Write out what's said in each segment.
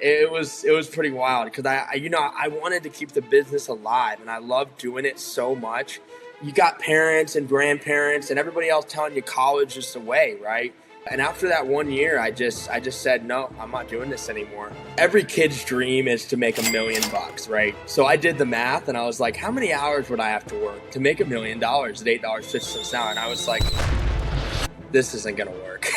it was pretty wild because I wanted to keep the business alive and I love doing it so much. You got parents and grandparents and everybody else telling you college is the way, right? And after that 1 year, I just said, no, I'm not doing this anymore. Every kid's dream is to make $1 million, right? So I did the math and I was like, how many hours would I have to work to make $1 million at $8.50 an hour? And I was like, this isn't going to work.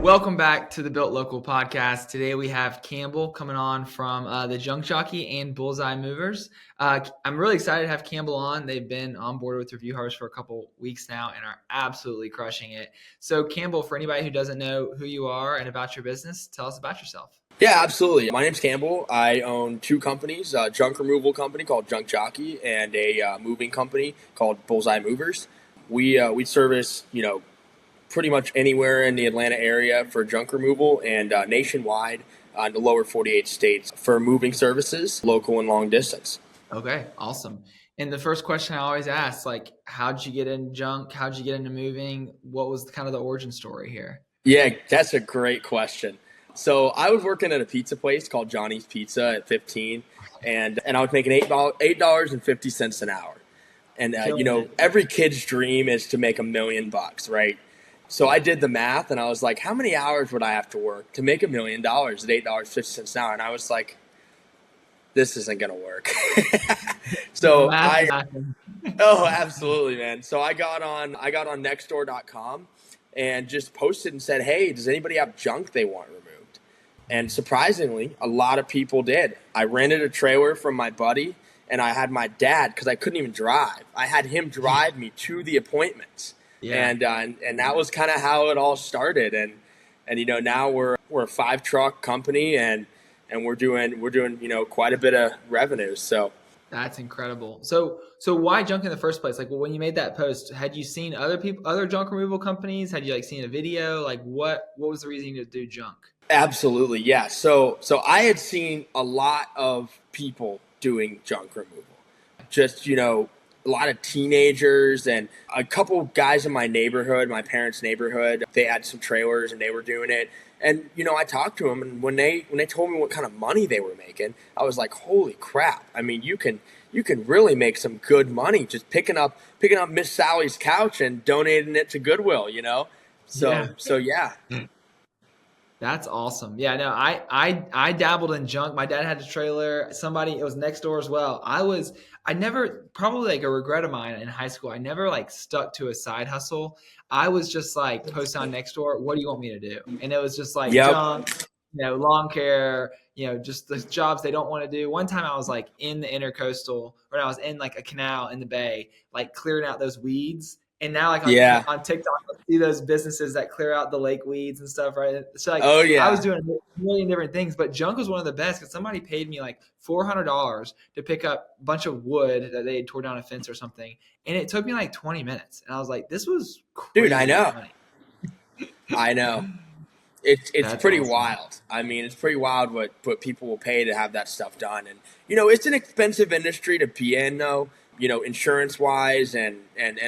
Welcome back to the Built Local podcast. Today we have Campbell coming on from the Jockey and Bullseye movers. I'm really excited to have Campbell on. They've been on board with Review Harvest for a couple weeks now and are absolutely crushing it. So Campbell, for anybody who doesn't know who you are and about your business, tell us about yourself. Yeah, absolutely. My name's Campbell. I own two companies, a junk removal company called Jockey and a moving company called Bullseye Movers. We service, pretty much anywhere in the Atlanta area for junk removal and nationwide in the lower 48 states for moving services, local and long distance. Okay, awesome. And the first question I always ask, how'd you get into junk? How'd you get into moving? What was kind of the origin story here? Yeah, that's a great question. So I was working at a pizza place called Johnny's Pizza at 15, and I was making $8.50 an hour. And, every kid's dream is to make $1 million, right? So I did the math and I was like, how many hours would I have to work to make $1 million at $8.50 an hour? And I was like, this isn't going to work. Oh, absolutely, man. So I got on Nextdoor.com and just posted and said, hey, does anybody have junk they want removed? And surprisingly, a lot of people did. I rented a trailer from my buddy and I had my dad, because I couldn't even drive. I had him drive me to the appointments. Yeah. And that was kind of how it all started. And now we're a 5-truck company and we're doing quite a bit of revenue. So that's incredible. So why junk in the first place? When you made that post, had you seen other junk removal companies? Had you seen a video? What was the reason to do junk? Absolutely. Yeah. So I had seen a lot of people doing junk removal. Just, a lot of teenagers and a couple guys in my neighborhood, my parents' neighborhood. They had some trailers and they were doing it. And, I talked to them, and when they told me what kind of money they were making, I was like, holy crap. I mean, you can really make some good money just picking up Miss Sally's couch and donating it to Goodwill, So yeah. That's awesome. Yeah, no, I dabbled in junk. My dad had a trailer. It was Nextdoor as well. I never, probably a regret of mine in high school, I never stuck to a side hustle. I was just post on Nextdoor, what do you want me to do? And it was just junk, lawn care, just the jobs they don't want to do. One time I was in the intercoastal, or I was in a canal in the bay, clearing out those weeds. And now on TikTok, I see those businesses that clear out the lake weeds and stuff, right? So I was doing a million different things, but junk was one of the best because somebody paid me $400 to pick up a bunch of wood that they had tore down a fence or something. And it took me 20 minutes. And I was like, this was crazy. Dude, I know. Money. I know. It's pretty awesome. Wild. I mean, it's pretty wild what people will pay to have that stuff done. And, it's an expensive industry to be in, though. Insurance wise and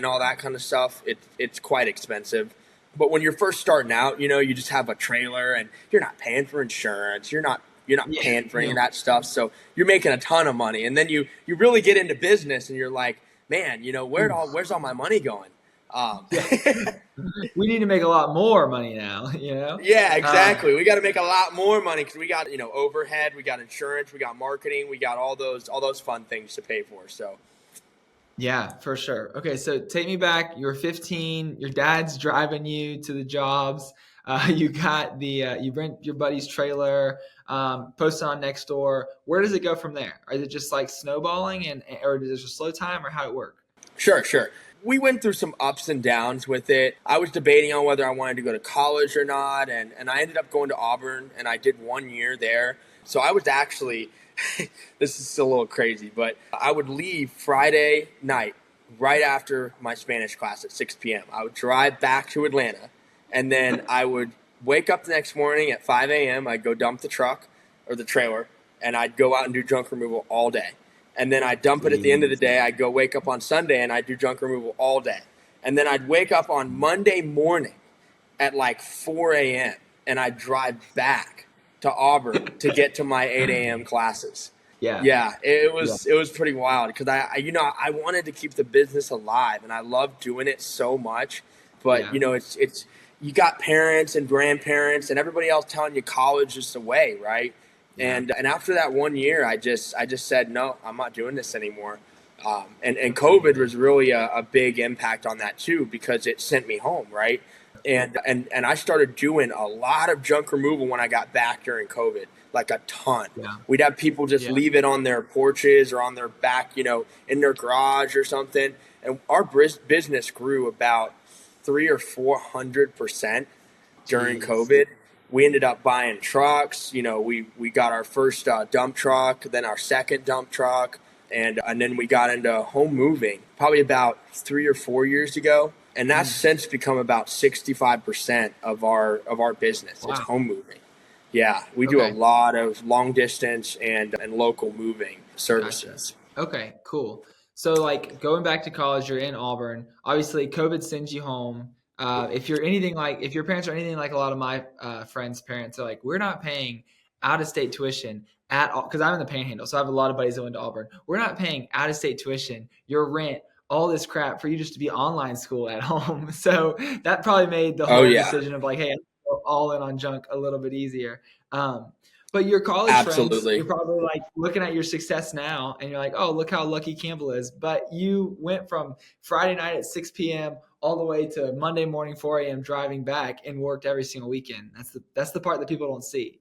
all that kind of stuff, it's quite expensive. But when you're first starting out, you just have a trailer and you're not paying for insurance. You're not paying for any of that stuff. So you're making a ton of money. And then you really get into business and you're like, man, where's all my money going? We need to make a lot more money now, Yeah, exactly. We got to make a lot more money because we got, overhead, we got insurance, we got marketing, we got all those fun things to pay for. So yeah, for sure. Okay, so take me back. You're 15. Your dad's driving you to the jobs. You got you rent your buddy's trailer, post it on Nextdoor. Where does it go from there? Is it just snowballing, or is there a slow time, or how it work? Sure. We went through some ups and downs with it. I was debating on whether I wanted to go to college or not, and I ended up going to Auburn, and I did 1 year there. So I was actually. This is still a little crazy, but I would leave Friday night right after my Spanish class at 6 p.m. I would drive back to Atlanta, and then I would wake up the next morning at 5 a.m. I'd go dump the truck or the trailer, and I'd go out and do junk removal all day. And then I'd dump it at the end of the day. I'd go wake up on Sunday, and I'd do junk removal all day. And then I'd wake up on Monday morning at like 4 a.m. and I drive back to Auburn to get to my 8 a.m. classes. Yeah. Yeah, it Yeah. was pretty wild because I wanted to keep the business alive and I love doing it so much, but Yeah. it's you got parents and grandparents and everybody else telling you college is the way, right? Yeah. And after that 1 year, I just said no, I'm not doing this anymore. And COVID was really a big impact on that too because it sent me home, right? And I started doing a lot of junk removal when I got back during COVID, like a ton. Yeah. We'd have people just Yeah. leave it on their porches or on their back, in their garage or something. And our business grew about 300 or 400% during Jeez. COVID. We ended up buying trucks. We got our first dump truck, then our second dump truck, and then we got into home moving probably about 3 or 4 years ago. And that's since become about 65% of our business. It's Wow. home moving. Yeah, we do a Okay. lot of long distance and local moving services. Gotcha. Okay, cool. So like going back to college, you're in Auburn. Obviously, COVID sends you home. If your parents are anything like a lot of my friends' parents are like, we're not paying out of state tuition at all because I'm in the Panhandle, so I have a lot of buddies that went to Auburn. We're not paying out of state tuition, your rent, all this crap for you just to be online school at home. So that probably made the Oh whole yeah, decision of like, hey, I go all in on junk a little bit easier. But your college friends, absolutely. you're probably like looking at your success now and you're like, oh, look how lucky Campbell is. But you went from Friday night at 6 p.m. all the way to Monday morning, 4 a.m. driving back and worked every single weekend. That's the part that people don't see,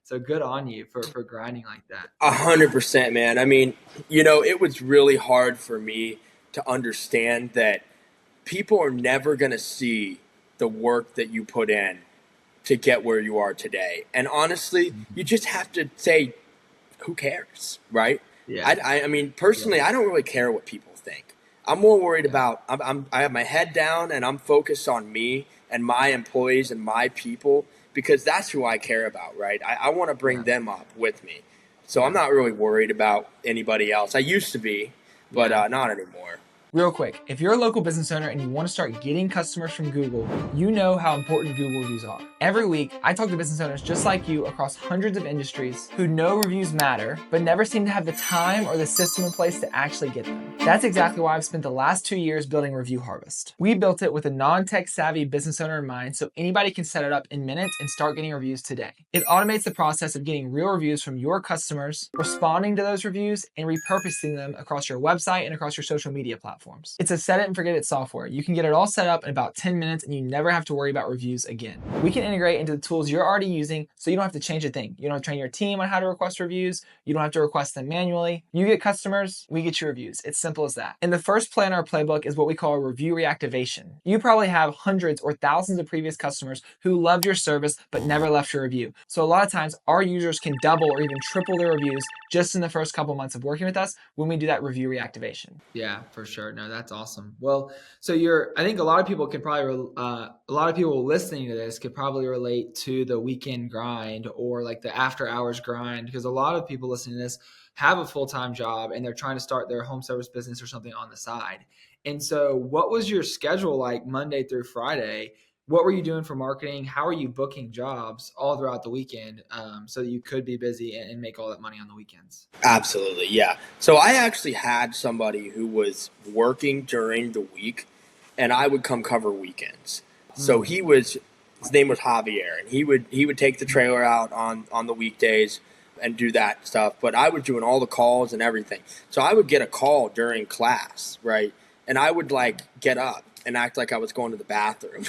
So good on you for grinding like that. 100%, man. I mean, it was really hard for me to understand that people are never going to see the work that you put in to get where you are today. And honestly, you just have to say, who cares, right? Yeah. I mean, personally, I don't really care what people think. I'm more worried Yeah. about, I have my head down and I'm focused on me and my employees and my people because that's who I care about, right? I want to bring Yeah. them up with me. So I'm Yeah. not really worried about anybody else. I used to be, but Yeah. not anymore. Real quick, if you're a local business owner and you want to start getting customers from Google, you know how important Google reviews are. Every week, I talk to business owners just like you across hundreds of industries who know reviews matter, but never seem to have the time or the system in place to actually get them. That's exactly why I've spent the last 2 years building Review Harvest. We built it with a non-tech savvy business owner in mind so anybody can set it up in minutes and start getting reviews today. It automates the process of getting real reviews from your customers, responding to those reviews, and repurposing them across your website and across your social media platforms. It's a set it and forget it software. You can get it all set up in about 10 minutes and you never have to worry about reviews again. We can integrate into the tools you're already using so you don't have to change a thing. You don't have to train your team on how to request reviews. You don't have to request them manually. You get customers, we get your reviews. It's simple as that. And the first play in our playbook is what we call a review reactivation. You probably have hundreds or thousands of previous customers who loved your service but never left your review. So a lot of times our users can double or even triple their reviews just in the first couple months of working with us when we do that review reactivation. Yeah, for sure. No, that's awesome. Well, so I think a lot of people could probably, a lot of people listening to this could probably relate to the weekend grind or like the after hours grind, because a lot of people listening to this have a full-time job and they're trying to start their home service business or something on the side. And so what was your schedule like Monday through Friday? What were you doing for marketing? How are you booking jobs all throughout the weekend so that you could be busy and make all that money on the weekends? Absolutely, yeah. So I actually had somebody who was working during the week, and I would come cover weekends. So his name was Javier, and he would take the trailer out on the weekdays and do that stuff. But I was doing all the calls and everything. So I would get a call during class, right? And I would like get up and act like I was going to the bathroom,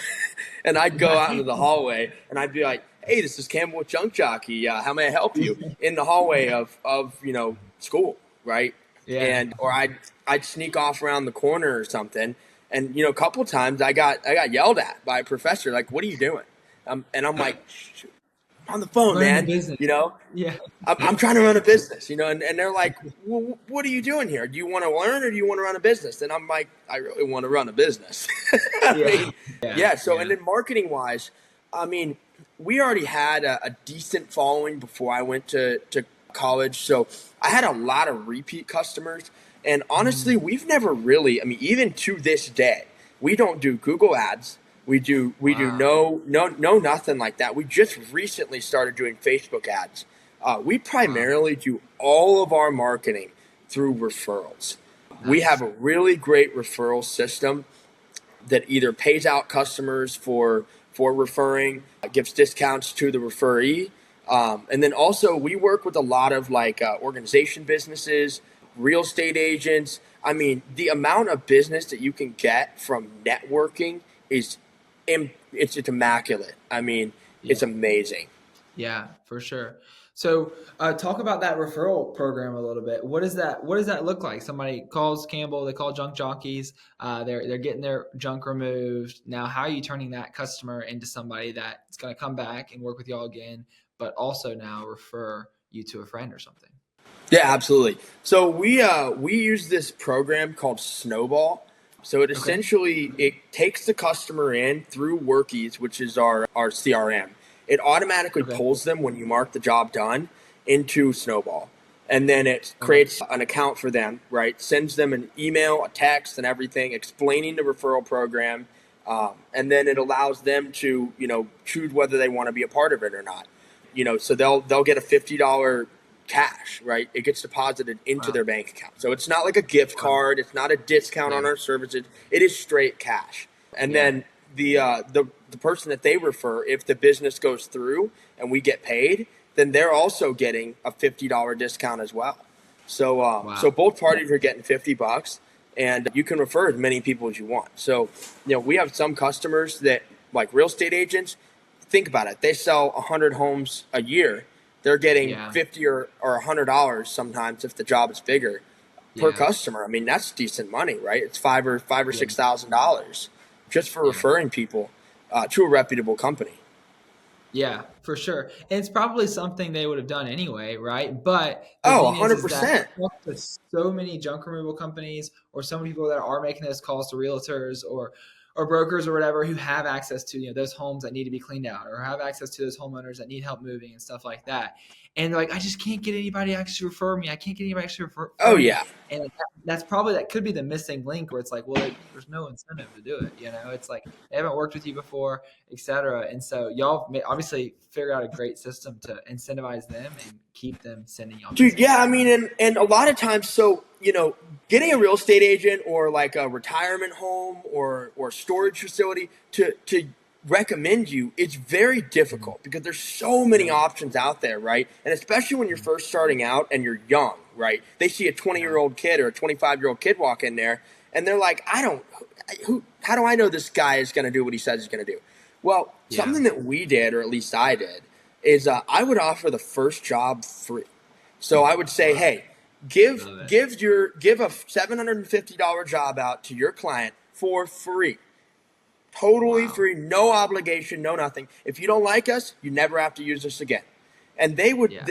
and I'd go out into the hallway and I'd be like, "Hey, this is Campbell with Junk Jockey. How may I help you?" In the hallway of school, right? Yeah. And or I'd sneak off around the corner or something, and a couple times I got yelled at by a professor, like, "What are you doing?" And I'm like, "Shoot, I'm on the phone, Learn the man." business. Yeah. I'm trying to run a business, and they're like, well, "What are you doing here? Do you want to learn or do you want to run a business?" And I'm like, "I really want to run a business." I mean, yeah. So, and then marketing wise, I mean, we already had a decent following before I went to college. So I had a lot of repeat customers. And honestly, we've never really, I mean, even to this day, we don't do Google ads. We do Wow. no nothing like that. We just recently started doing Facebook ads. We Wow. primarily do all of our marketing through referrals. We have Nice. a really great referral system that either pays out customers for referring, gives discounts to the referee, and then also we work with a lot of like organization businesses, real estate agents. I mean, the amount of business that you can get from networking is it's immaculate. I mean, Yeah. it's amazing. Yeah, for sure. So, talk about that referral program a little bit. What does that look like? Somebody calls Campbell, they call junk jockeys. They're getting their junk removed. Now, how are you turning that customer into somebody that's going to come back and work with y'all again, but also now refer you to a friend or something? Yeah, absolutely. So we use this program called Snowball. So Okay. it takes the customer in through Workies, which is our CRM. It automatically Okay. pulls them when you mark the job done into Snowball. And then it Okay. creates an account for them, right? Sends them an email, a text, and everything explaining the referral program. And then it allows them to, choose whether they want to be a part of it or not. So they'll get a $50 cash, right? It gets deposited into Wow. their bank account. So it's not like a gift Wow. card. It's not a discount Yeah. on our services. It is straight cash. And Yeah. then the person that they refer, if the business goes through and we get paid, then they're also getting a $50 discount as well. So Wow. both parties are getting $50, and you can refer as many people as you want. So we have some customers that, like real estate agents, think about it. They sell 100 homes a year. They're getting Yeah. 50 or $100 sometimes if the job is bigger per Yeah. customer. I mean, that's decent money, right? It's five or Yeah. $6,000 just for Yeah. referring people to a reputable company. Yeah, for sure. And it's probably something they would have done anyway, right? But the Oh, thing is that 100%. I talk to so many junk removal companies or so many people that are making those calls to realtors or brokers or whatever who have access to those homes that need to be cleaned out or have access to those homeowners that need help moving and stuff like that. And they're like, I just can't get anybody to actually refer me. I can't get anybody to actually refer Oh, me. yeah. And that could be the missing link where it's like, well, there's no incentive to do it. It's like they haven't worked with you before, etc. And so y'all obviously figure out a great system to incentivize them and keep them sending y'all Dude, yeah, business. I mean, and a lot of times, so, getting a real estate agent or like a retirement home or storage facility to recommend you, it's very Mhm. difficult because there's so many Yeah, options out there, right? And especially when you're mhm. first starting out and you're young, right? They see a 20-year Yeah, old kid or a 25-year-old kid walk in there and they're like, how do I know this guy is going to do what he says he's going to do? Well, yeah, something that we did, or at least I did, is I would offer the first job free. So I would say, wow, hey, give love it. give a $750 job out to your client for free. Totally Wow, free, no obligation, no nothing. If you don't like us, you never have to use us again. And they would, yeah,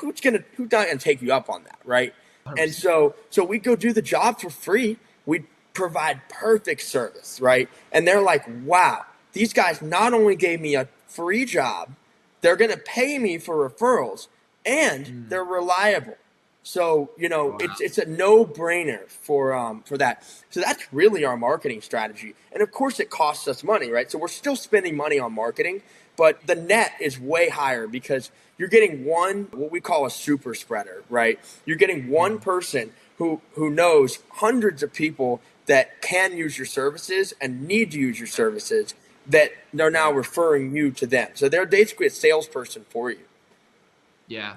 who's not gonna take you up on that, right? And 100%. so we go do the job for free. We provide perfect service, right? And they're like, wow, these guys not only gave me a free job, they're gonna pay me for referrals, and Mm, they're reliable. So wow, it's a no brainer for that. So that's really our marketing strategy, and of course it costs us money, right? So we're still spending money on marketing, but the net is way higher because you're getting one what we call a super spreader, right? You're getting one mm, person who knows hundreds of people that can use your services and need to use your services that they're now yeah. referring you to them. So they're basically a salesperson for you. Yeah.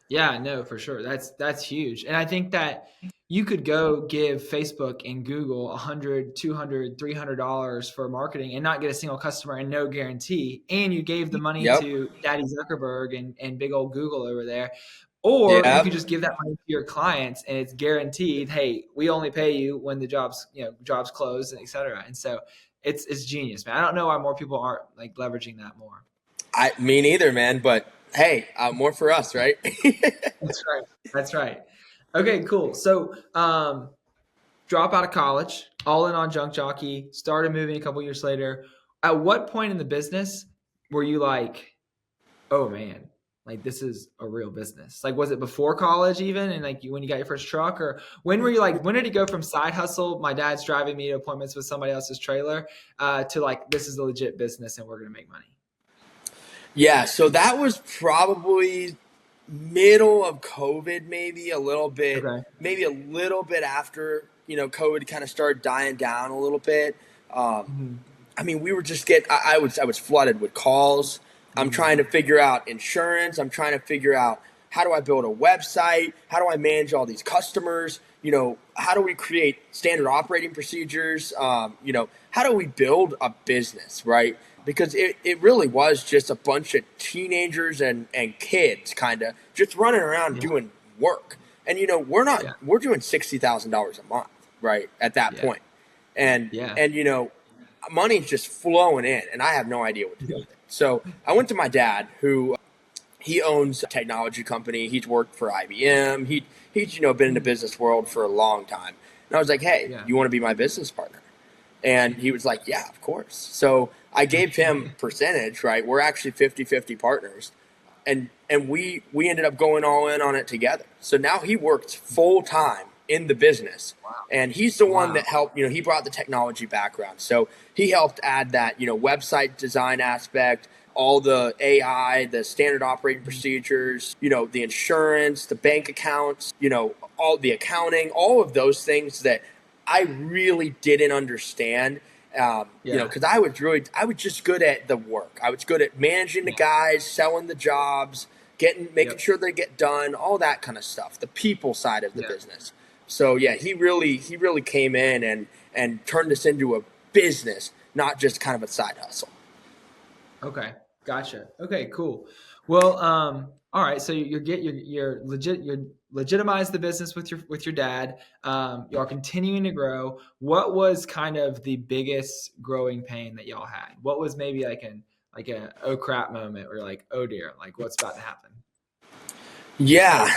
Yeah, no, for sure. That's huge. And I think that you could go give Facebook and Google 100, 200, $300 for marketing and not get a single customer and no guarantee. And you gave the money Yep. to Daddy Zuckerberg and big old Google over there. Or you could Yep. just give that money to your clients and it's guaranteed, hey, we only pay you when the jobs close and et cetera. And so it's genius, man. I don't know why more people aren't like leveraging that more. Me neither, man. But hey, more for us, right? That's right. That's right. Okay, cool. So, drop out of college, all in on Junk Jockey, started moving a couple years later. At what point in the business were you like, oh man, like this is a real business? Like, was it before college even? And like when you got your first truck, or when were you like, when did it go from side hustle, my dad's driving me to appointments with somebody else's trailer, to like, this is a legit business and we're going to make money? Yeah, so that was probably middle of COVID, maybe a little bit, Okay. maybe a little bit after, COVID kind of started dying down a little bit. Um, Mm-hmm. I mean, we were just I was flooded with calls. I'm trying to figure out insurance. I'm trying to figure out how do I build a website? How do I manage all these customers? How do we create standard operating procedures? How do we build a business, right? Because it really was just a bunch of teenagers and kids kind of just running around Yeah. doing work. And, Yeah. we're doing $60,000 a month, right? At that Yeah. point. And, Yeah. and, money's just flowing in and I have no idea what to do with it. So I went to my dad, who he owns a technology company. He's worked for IBM. He's been in the business world for a long time. And I was like, hey, Yeah. you want to be my business partner? And he was like, yeah, of course. So I gave him percentage, right? We're actually 50-50 partners. And we ended up going all in on it together. So now he works full time in the business. And he's the one that helped, he brought the technology background. So he helped add that, website design aspect, all the AI, the standard operating procedures, the insurance, the bank accounts, all the accounting, all of those things that I really didn't understand. Because I was just good at the work. I was good at managing the guys, selling the jobs, making sure they get done, all that kind of stuff, the people side of the business. So yeah, he really came in and turned us into a business, not just kind of a side hustle. Okay. Gotcha. Okay, cool. Well, all right. So you're legitimize the business with your dad. You are continuing to grow. What was kind of the biggest growing pain that y'all had? What was maybe like a oh crap moment where you're like, oh dear, like what's about to happen? Yeah.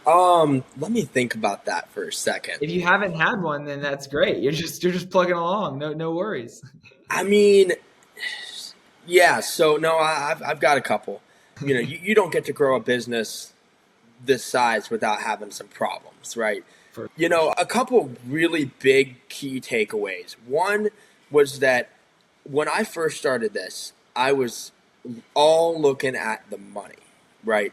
Let me think about that for a second. If you haven't had one, then that's great. You're just plugging along. No worries. I mean, yeah. So no, I've got a couple. You don't get to grow a business this size without having some problems, right? For A couple really big key takeaways. One was that when I first started this, I was all looking at the money, right?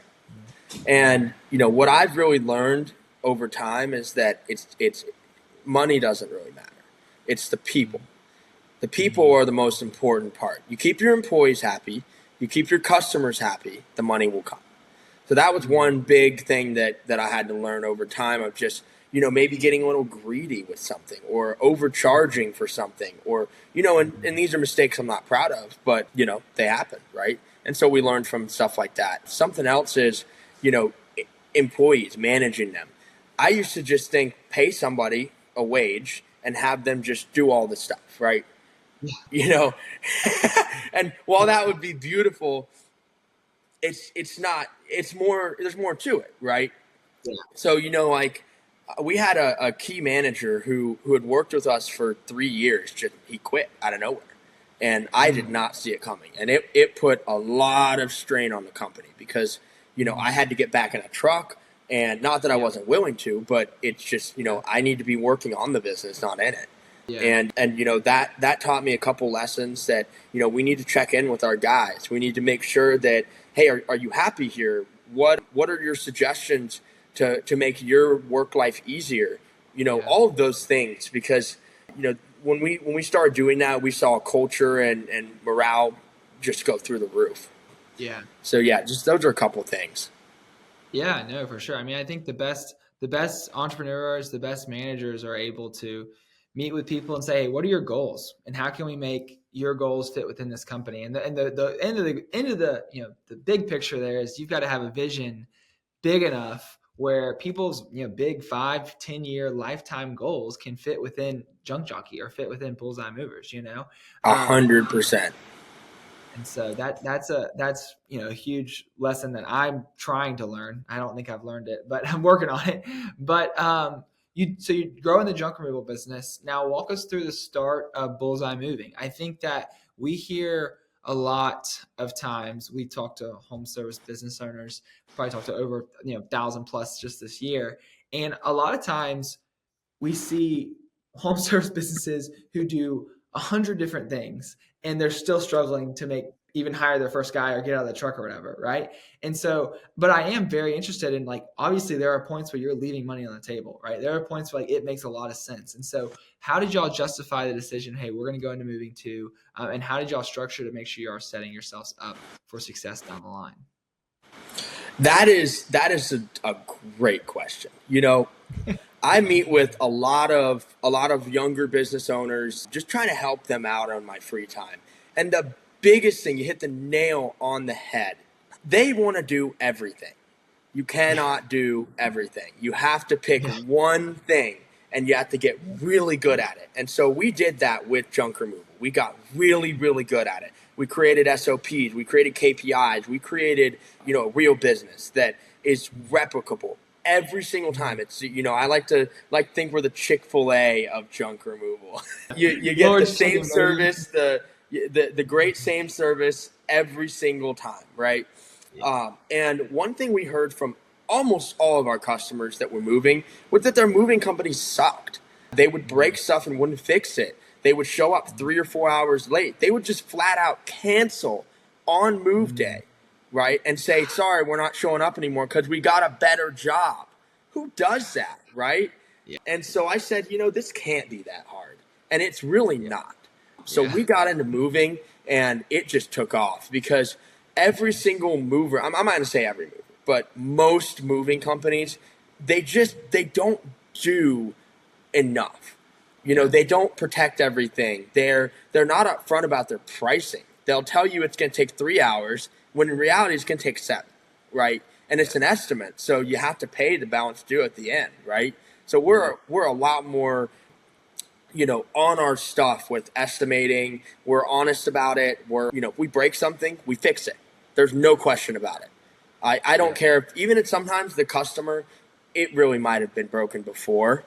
And what I've really learned over time is that it's money doesn't really matter. It's the people. The people are the most important part. You keep your employees happy, you keep your customers happy, the money will come. So that was one big thing that I had to learn over time, of just, maybe getting a little greedy with something, or overcharging for something, or, and these are mistakes I'm not proud of, but, they happen, right? And so we learned from stuff like that. Something else is, employees, managing them. I used to just think, pay somebody a wage and have them just do all the stuff, right? And while that would be beautiful, it's not. It's more. There's more to it, right? Yeah. So like we had a key manager who had worked with us for 3 years. Just he quit out of nowhere, and I did not see it coming, and it put a lot of strain on the company, because I had to get back in a truck, and not that I wasn't willing to, but it's just I need to be working on the business, not in it. Yeah. And that taught me a couple lessons, that we need to check in with our guys. We need to make sure that, hey, are you happy here? What are your suggestions to make your work life easier? All of those things, because when we started doing that, we saw culture and morale just go through the roof. Yeah. So yeah, just those are a couple things. Yeah, no, for sure. I mean, I think the best entrepreneurs, the best managers are able to meet with people and say, hey, what are your goals, and how can we make your goals fit within this company? And the end of the the big picture there is, you've got to have a vision big enough where people's big 5-10 year lifetime goals can fit within Junk Jockey or fit within Bullseye Movers. 100%. And so that's a huge lesson that I'm trying to learn. I don't think I've learned it, but I'm working on it. But you grow in the junk removal business. Now walk us through the start of Bullseye Moving. I think that we hear a lot of times we talk to home service business owners, probably talk to over 1,000 plus just this year. And a lot of times we see home service businesses who do 100 different things and they're still struggling to even hire their first guy or get out of the truck or whatever, right? And so, but I am very interested in, like, obviously there are points where you're leaving money on the table, right? There are points where, like, it makes a lot of sense. And so how did y'all justify the decision, hey, we're going to go into moving to, and how did y'all structure to make sure you are setting yourselves up for success down the line? That is a great question. I meet with a lot of younger business owners, just trying to help them out on my free time. And the biggest thing, you hit the nail on the head. They want to do everything. You cannot do everything. You have to pick one thing, and you have to get really good at it. And so we did that with junk removal. We got really, really good at it. We created SOPs. We created KPIs. We created, a real business that is replicable every single time. It's, I like to think we're the Chick-fil-A of junk removal. you get the same service, the great same service every single time, right? And one thing we heard from almost all of our customers that were moving was that their moving companies sucked. They would break stuff and wouldn't fix it. They would show up 3 or 4 hours late. They would just flat out cancel on move day, right? And say, sorry, we're not showing up anymore because we got a better job. Who does that, right? Yeah. And so I said, this can't be that hard. And it's really not. So we got into moving, and it just took off because every single mover, I'm not going to say every mover, but most moving companies, they don't do enough. They don't protect everything. They're not upfront about their pricing. They'll tell you it's going to take 3 hours when in reality it's going to take 7, right? And it's an estimate, so you have to pay the balance due at the end, right? So we're a lot more, on our stuff with estimating. We're honest about it. If we break something, we fix it. There's no question about it. I don't care if, even if sometimes the customer, it really might have been broken before,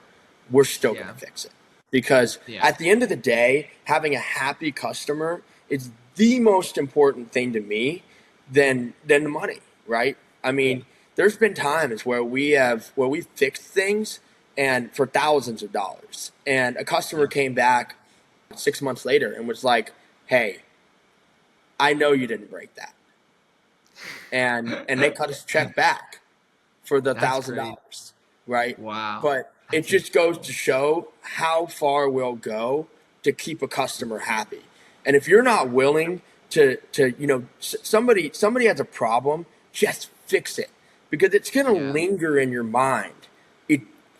we're still going to fix it. Because at the end of the day, having a happy customer is the most important thing to me than the money, right? I mean, there's been times where we fixed things and for thousands of dollars, and a customer came back 6 months later and was like, "Hey, I know you didn't break that," and they cut us a check back for the $1,000, right? Wow. But it just goes to show how far we'll go to keep a customer happy. And if you're not willing to somebody has a problem, just fix it, because it's going to linger in your mind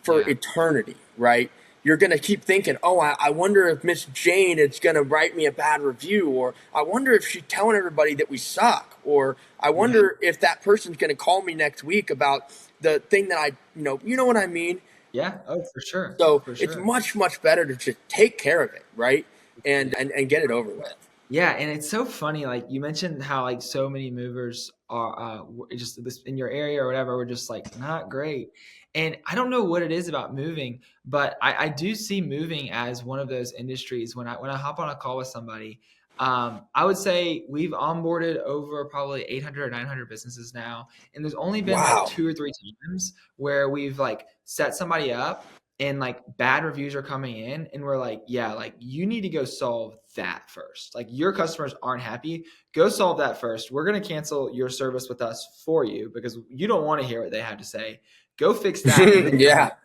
for eternity, right? You're going to keep thinking, oh, I wonder if Miss Jane is going to write me a bad review, or I wonder if she's telling everybody that we suck, or I wonder if that person's going to call me next week about the thing that you know what I mean? Yeah. Oh, for sure. So it's much, much better to just take care of it, right? And get it over with. Yeah, and it's so funny. Like, you mentioned how, like, so many movers are just this in your area or whatever, were just like not great. And I don't know what it is about moving, but I do see moving as one of those industries. When I hop on a call with somebody, I would say we've onboarded over probably 800 or 900 businesses now, and there's only been like 2 or 3 times where we've like set somebody up and like bad reviews are coming in, and we're like, yeah, like you need to go solve that first. Like, your customers aren't happy. Go solve that first. We're going to cancel your service with us for you because you don't want to hear what they have to say. Go fix that.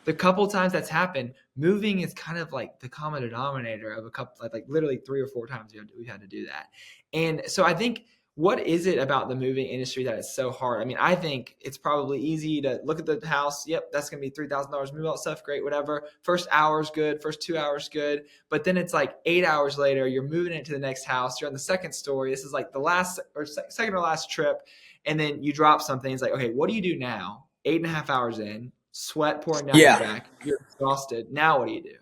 The couple times that's happened, moving is kind of like the common denominator of a couple, like literally 3 or 4 times we've had to do that. And so I think, what is it about the moving industry that is so hard? I mean, I think it's probably easy to look at the house. Yep, that's going to be $3,000. Move out stuff, great, whatever. First hour's good. First 2 hours good. But then it's like 8 hours later, you're moving into the next house. You're on the second story. This is like the last or second or last trip. And then you drop something. It's like, okay, what do you do now? 8.5 hours in, sweat pouring down your back. You're exhausted. Now what do you do?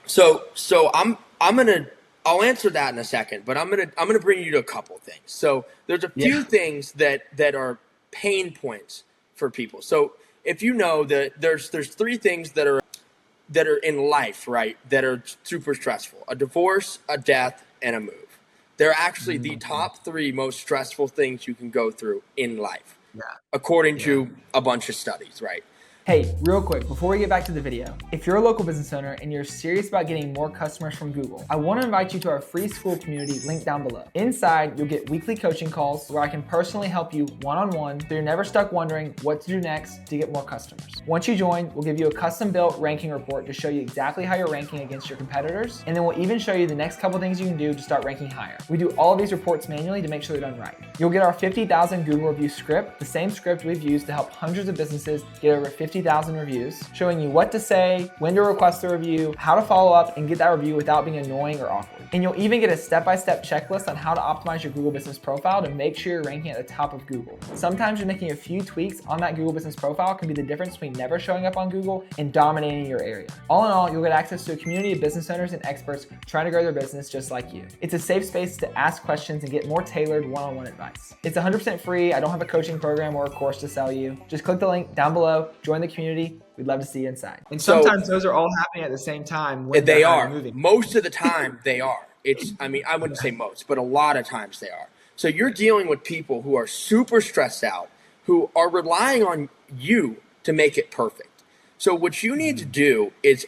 So I'll answer that in a second, but I'm gonna bring you to a couple things. So there's a few things that are pain points for people. So if you know that there's 3 things that are in life, right, that are super stressful: a divorce, a death, and a move. They're actually the top 3 most stressful things you can go through in life, Yeah. according to a bunch of studies, right? Hey, real quick, before we get back to the video, if you're a local business owner and you're serious about getting more customers from Google, I want to invite you to our free school community linked down below. Inside, you'll get weekly coaching calls where I can personally help you one-on-one so you're never stuck wondering what to do next to get more customers. Once you join, we'll give you a custom-built ranking report to show you exactly how you're ranking against your competitors, and then we'll even show you the next couple things you can do to start ranking higher. We do all of these reports manually to make sure they're done right. You'll get our 50,000 Google review script, the same script we've used to help hundreds of businesses get over 50,000 reviews, showing you what to say, when to request the review, how to follow up and get that review without being annoying or awkward. And you'll even get a step-by-step checklist on how to optimize your Google Business profile to make sure you're ranking at the top of Google. Sometimes just making a few tweaks on that Google Business profile can be the difference between never showing up on Google and dominating your area. All in all, you'll get access to a community of business owners and experts trying to grow their business just like you. It's a safe space to ask questions and get more tailored one-on-one advice. It's 100% free. I don't have a coaching program or a course to sell you. Just click the link down below, join the community. We'd love to see you inside. And sometimes those are all happening at the same time. When they are. Moving. Most of the time they are. I wouldn't say most, but a lot of times they are. So you're dealing with people who are super stressed out, who are relying on you to make it perfect. So what you need to do is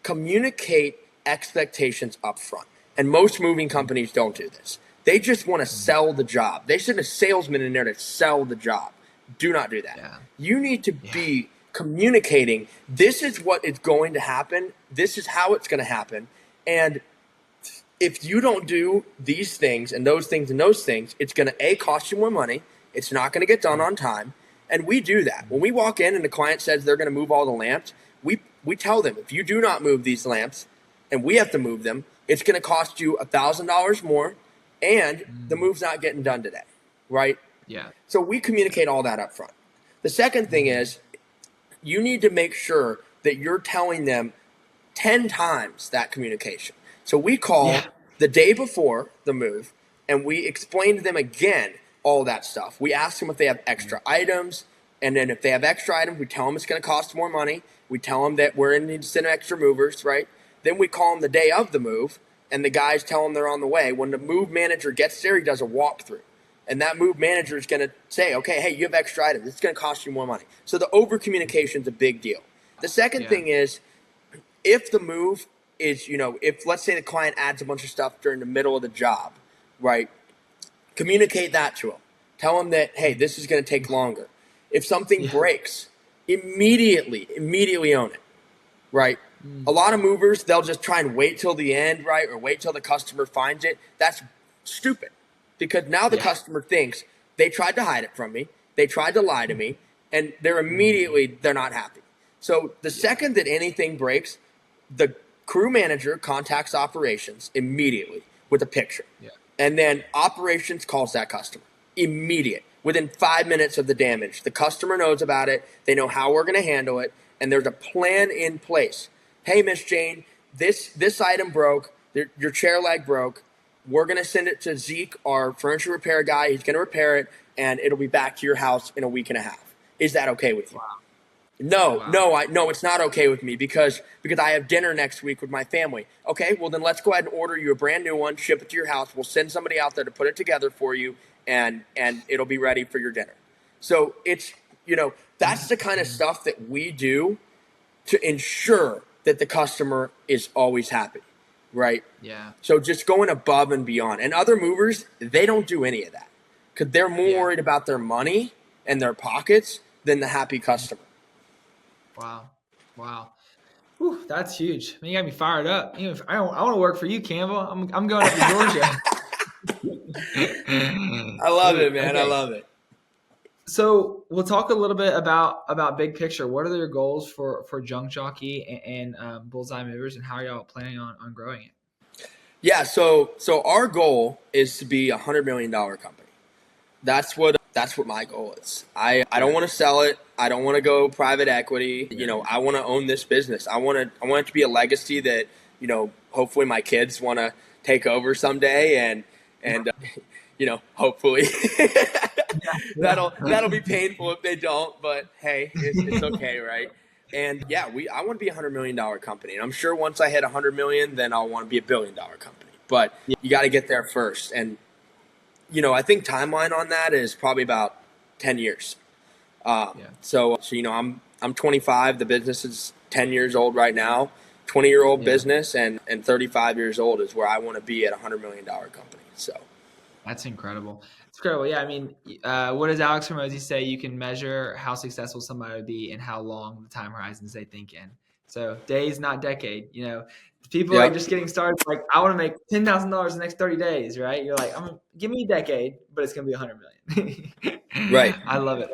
communicate expectations up front. And most moving companies don't do this. They just want to sell the job. They send a salesman in there to sell the job. Do not do that. Yeah. You need to be communicating, this is what is going to happen. This is how it's going to happen. And if you don't do these things and those things and those things, it's going to cost you more money. It's not going to get done on time. And we do that. When we walk in and the client says they're going to move all the lamps, we tell them, if you do not move these lamps and we have to move them, it's going to cost you $1,000 more and the move's not getting done today, right? Yeah. So we communicate all that up front. The second thing is you need to make sure that you're telling them 10 times that communication. So we call the day before the move and we explain to them again all that stuff. We ask them if they have extra items, and then if they have extra items, we tell them it's going to cost more money. We tell them that we're going to need to send extra movers, right? Then we call them the day of the move, and the guys tell them they're on the way. When the move manager gets there, he does a walkthrough. And that move manager is going to say, okay, hey, you have extra items. It's going to cost you more money. So the over-communication is a big deal. The second thing is, if the move is, if let's say the client adds a bunch of stuff during the middle of the job, right? Communicate that to them. Tell them that, hey, this is going to take longer. If something breaks, immediately own it, right? A lot of movers, they'll just try and wait till the end, right? Or wait till the customer finds it. That's stupid. Because now the customer thinks they tried to hide it from me, they tried to lie to me, and they're not happy. So the second that anything breaks, the crew manager contacts operations immediately with a picture. Yeah. And then operations calls that customer. Immediate. Within 5 minutes of the damage. The customer knows about it. They know how we're going to handle it. And there's a plan in place. Hey, Miss Jane, this item broke. Your chair leg broke. We're going to send it to Zeke, our furniture repair guy. He's going to repair it, and it'll be back to your house in a week and a half. Is that okay with you? Wow. No, it's not okay with me because I have dinner next week with my family. Okay, well then let's go ahead and order you a brand new one, ship it to your house. We'll send somebody out there to put it together for you, and it'll be ready for your dinner. So it's, that's the kind of stuff that we do to ensure that the customer is always happy. Right? Yeah. So just going above and beyond. And other movers, they don't do any of that because they're more worried about their money and their pockets than the happy customer. Wow. Whew, that's huge. You got me fired up. I want to work for you, Campbell. I'm going up to Georgia. I love it, man. Okay. I love it. So we'll talk a little bit about big picture. What are your goals for Junk Jockey and Bullseye Movers, and how are y'all planning on growing it? Yeah, so our goal is to be $100 million company. That's what my goal is. I don't want to sell it. I don't want to go private equity. I want to own this business. I want it to be a legacy that hopefully my kids want to take over someday, and hopefully. That'll be painful if they don't, but hey, it's okay, right? And I want to be a $100 million company. And I'm sure once I hit 100 million, then I'll want to be a $1 billion company. but you got to get there first. And, I think timeline on that is probably about 10 years. So, I'm 25. The business is 10 years old right now, 20-year-old business, and 35 years old is where I want to be at a $100 million company. So that's incredible. It's incredible. Yeah. I mean, what does Alex Hormozi say? You can measure how successful somebody would be and how long the time horizons they think in. So days, not decade. People are just getting started. Like, I want to make $10,000 the next 30 days, right? You're like, give me a decade, but it's going to be 100 million. Right. I love it.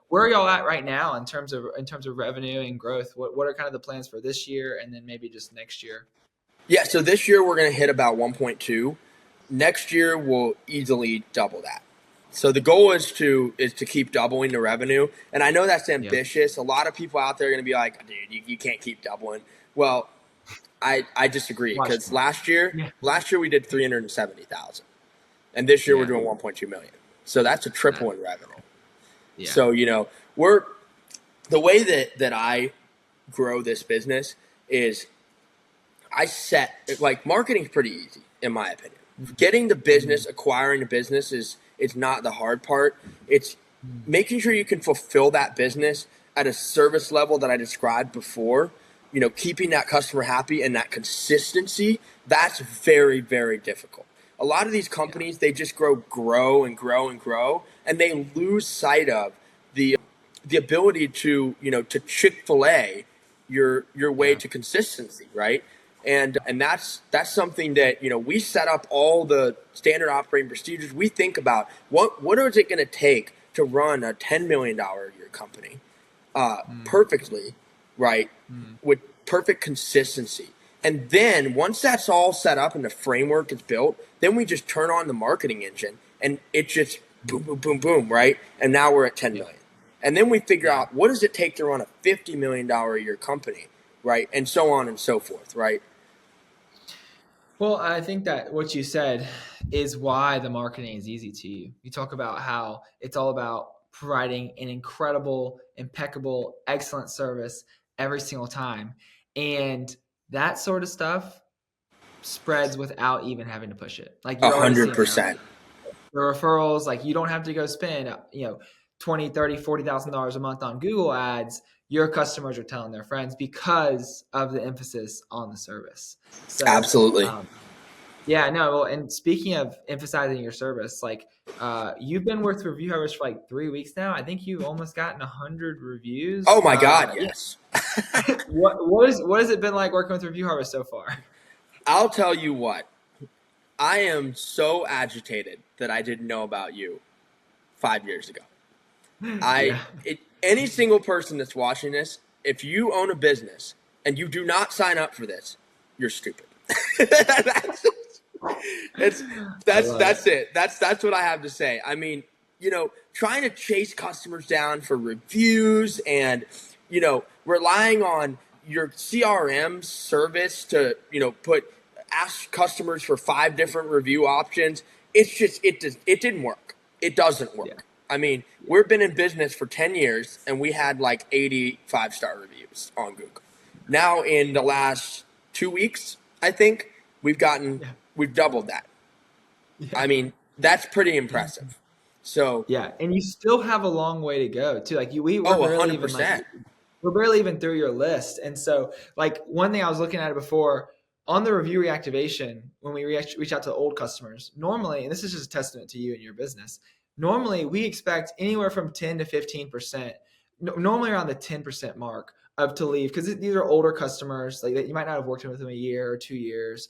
Where are y'all at right now in terms of revenue and growth? What are kind of the plans for this year and then maybe just next year? Yeah. So this year we're going to hit about 1.2. Next year we'll easily double that. So the goal is to keep doubling the revenue. And I know that's ambitious. A lot of people out there are going to be like, dude, you can't keep doubling. Well, I disagree, because last year we did 370,000, and this year we're doing 1.2 million. So that's a triple in revenue. Yeah. So we're the way that I grow this business is marketing's pretty easy in my opinion. Getting the business, acquiring the business is not the hard part. It's making sure you can fulfill that business at a service level that I described before. Keeping that customer happy and that consistency, that's very, very difficult. A lot of these companies, they just grow and grow and grow, and they lose sight of the ability to Chick-fil-A your way to consistency, right? And that's something that we set up all the standard operating procedures. We think about what is it going to take to run a $10 million a year company perfectly, right? With perfect consistency. And then once that's all set up and the framework is built, then we just turn on the marketing engine and it just boom, boom, boom, boom, right? And now we're at 10 million. And then we figure out what does it take to run a $50 million a year company, right? And so on and so forth, right? Well, I think that what you said is why the marketing is easy to you. You talk about how it's all about providing an incredible, impeccable, excellent service every single time. And that sort of stuff spreads without even having to push it. Like, you're 100%. The referrals, like, you don't have to go spend, $20, $30, $40,000 a month on Google ads. Your customers are telling their friends because of the emphasis on the service. So, absolutely. Well, and speaking of emphasizing your service, like, you've been with Review Harvest for like 3 weeks now. I think you've almost gotten 100 reviews. Oh my God, yes. What has it been like working with Review Harvest so far? I'll tell you what. I am so agitated that I didn't know about you 5 years ago. Any single person that's watching this, if you own a business and you do not sign up for this, you're stupid. That's it. That's what I have to say. I mean, trying to chase customers down for reviews and, relying on your CRM service to, ask customers for 5 different review options. It's just, it didn't work. It doesn't work. Yeah. I mean, we've been in business for 10 years and we had like 80 5-star reviews on Google. Now in the last 2 weeks, I think we've doubled that. Yeah. I mean, that's pretty impressive. So and you still have a long way to go too. Like, we're 100%. We're barely even through your list. And so, like, one thing I was looking at it before, on the review reactivation, when we reach out to old customers, normally, and this is just a testament to you and your business, normally we expect anywhere from 10 to 15%, normally around the 10% mark to leave, because these are older customers, like, that you might not have worked with them a year or 2 years.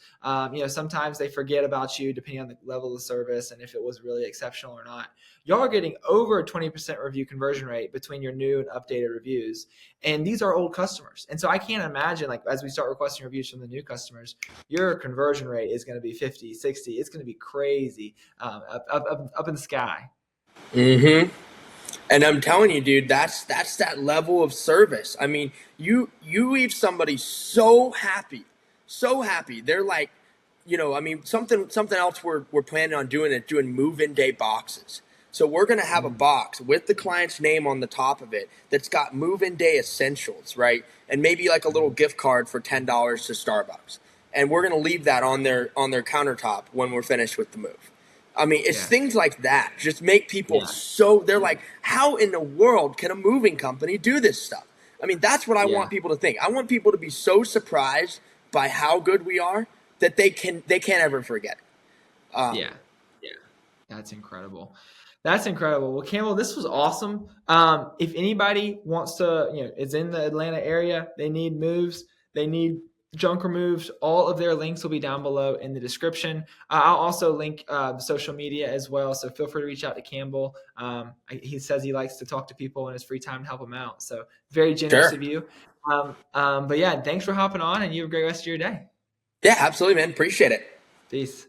Sometimes they forget about you depending on the level of service and if it was really exceptional or not. Y'all are getting over a 20% review conversion rate between your new and updated reviews. And these are old customers. And so I can't imagine, like, as we start requesting reviews from the new customers, your conversion rate is going to be 50, 60. It's going to be crazy, up in the sky. Mm-hmm. And I'm telling you, dude, that's that level of service. I mean, you leave somebody so happy. They're like, something else we're planning on doing move-in day boxes. So we're going to have a box with the client's name on the top of it that's got move-in day essentials, right? And maybe like a little gift card for $10 to Starbucks. and we're going to leave that on their countertop when we're finished with the move. I mean, it's things like that just make people so, they're like, how in the world can a moving company do this stuff? I mean, that's what I want people to think. I want people to be so surprised by how good we are that they can't ever forget it. Yeah. That's incredible. That's incredible. Well, Campbell, this was awesome. If anybody wants to, is in the Atlanta area, they need moves, they need junk removed, all of their links will be down below in the description. I'll also link the social media as well. So feel free to reach out to Campbell. He says he likes to talk to people in his free time to help them out. So very generous of you. But yeah, thanks for hopping on, and you have a great rest of your day. Yeah, absolutely, man. Appreciate it. Peace.